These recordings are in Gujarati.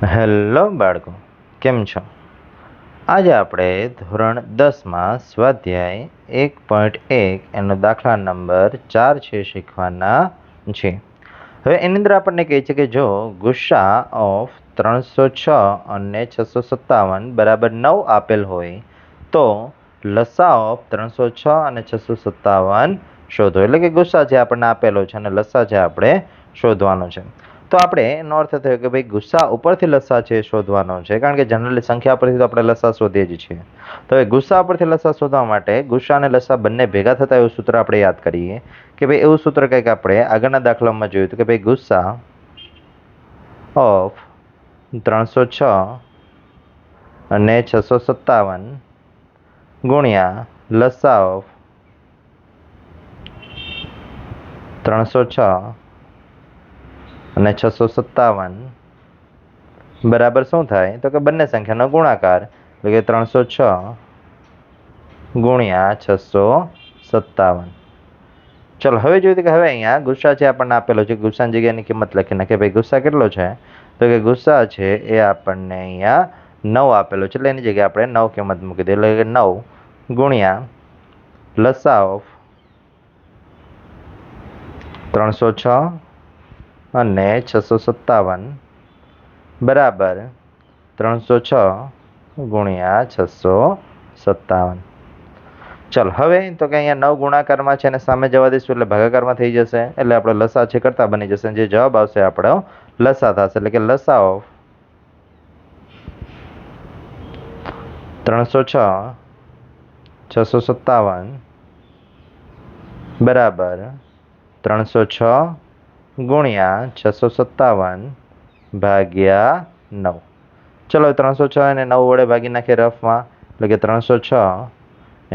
હેલો બાળકો, કેમ છો? આજે આપણે ધોરણ 10માં સ્વાધ્યાય 1.1 એનો દાખલા નંબર 4 છે શીખવાના છે. હવે એની અંદર આપણને કહે છે કે જો ગુસ્સા ઓફ 306 અને 657 બરાબર 9 આપેલ હોય તો લસા ઓફ 306 અને 657 શોધો. એટલે કે ગુસ્સા જે આપણને આપેલો છે અને લસા જે આપણે શોધવાનો છે. તો આપણે એનો અર્થ થયો કે ભાઈ ગુસ્સા ઉપરથી લસા છે શોધવાનો છે, કારણ કે જનરલી સંખ્યા પરથી તો આપણે લસા શોધીએ જ છીએ. તો હવે ગુસ્સા પરથી લસા શોધવા માટે ગુસ્સા અને લસા બંને ભેગા થતા એવું સૂત્ર આપણે યાદ કરીએ કે ભાઈ એવું સૂત્ર કંઈક આપણે આગળના દાખલામાં જોયું હતું કે ભાઈ ગુસ્સા ઓફ 306 અને 657 ગુણ્યા લસા ઓફ 306 અને 657 બરાબર શું થાય? તો કે બંને સંખ્યાનો ગુણાકાર, એટલે કે 306 ગુણ્યા 657. ચલો હવે જોયું કે હવે અહીંયા ગુસ્સા છે આપણને આપેલો છે. ગુસ્સાની જગ્યાની કિંમત લખી નાખીએ. ભાઈ ગુસ્સા કેટલો છે? તો કે ગુસ્સા છે એ આપણને અહીંયા 9 આપેલો છે, એટલે એની જગ્યાએ આપણે 9 કિંમત મૂકી દઈએ. એટલે કે 9 ગુણ્યા લસા ઓફ 306 અને 657 બરાબર 306 ગુણ્યા 657. ચલ હવે તો કે અહીંયા 9 ગુણાકારમાં છે અને સામે જવા દઈશું એટલે ભાગાકારમાં થઈ જશે, એટલે આપણો લસા છે કરતા બની જશે. જે જવાબ આવશે આપણો લસા થશે, એટલે કે લસા ઓફ 306 657 બરાબર 306 ગુણ્યા 657 ભાગ્યા 9. ચલો 306 એને 9 વડે ભાગી નાખીએ રફમાં, એટલે કે 306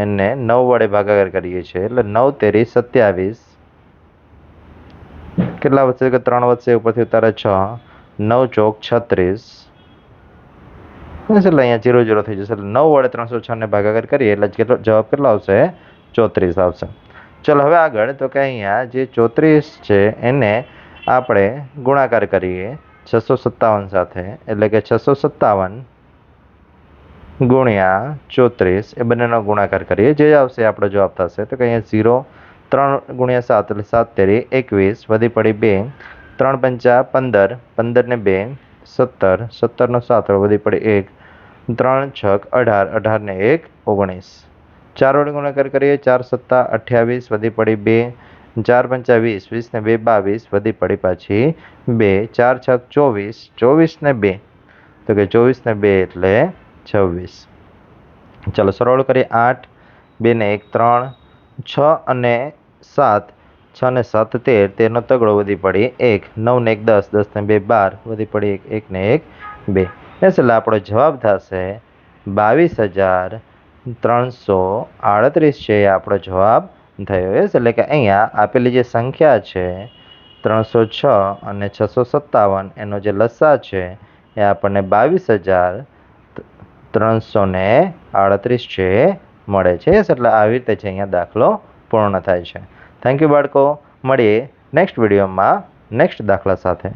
એને 9 વડે ભાગાકાર કરીએ છીએ એટલે 9 તેરી 27. કેટલા વધશે? કે 3 વધશે, ઉપરથી ઉતારે 6, 9 ચોક 36. એટલે અહીંયા 0 0 થઈ જશે. એટલે 9 વડે 306 ને ભાગાકાર કરીએ એટલે જવાબ કેટલો આવશે? 34 આવશે. ચલો હવે આગળ તો કે અહીંયા જે 34 છે એને આપણે ગુણાકાર કરીએ 657 સાથે, એટલે કે 657 ગુણ્યા 34 એ બંનેનો ગુણાકાર કરીએ, જે આવશે આપણો જવાબ થશે. તો કે અહીંયા 0, 3 ગુણ્યા 7 એટલે 7 તેરી 21, વધી પડી 2, 3 પંચા 15, 15 ને 2 17, 17 નો 7 વધી પડી 1, 3 છક 18, 18 ને 1 19. 4 વડે ગુણાકાર કરીએ, 4 સત્તા 28, વધી પડી 2, 4 પંચા 20, 20 ને 2 22, વધી પડી પાછી 2, 4 છક 24, 24 ને 2, તો કે 24 ને 2 એટલે 26. ચાલો સરળ કરીએ. 8, 2 ને 1 3, 6 અને 7, 6 ને 7 13, 13 નો તગડો વધી પડી 1, 9 ને 1 10, 10 ને 2 12, વધી પડી 1, 1 ને 1 2. એટલે આપણો જવાબ થશે 22,338 છે એ આપણો જવાબ થયો. એટલે કે અહીંયા આપેલી જે સંખ્યા છે 306 અને 657 એનો જે લસા છે એ આપણને 22,338 છે મળે છે. એટલે આવી રીતે છે અહીંયા દાખલો પૂર્ણ થાય છે. થેન્ક યુ બાળકો. મળીએ નેક્સ્ટ વિડીયોમાં નેક્સ્ટ દાખલા સાથે.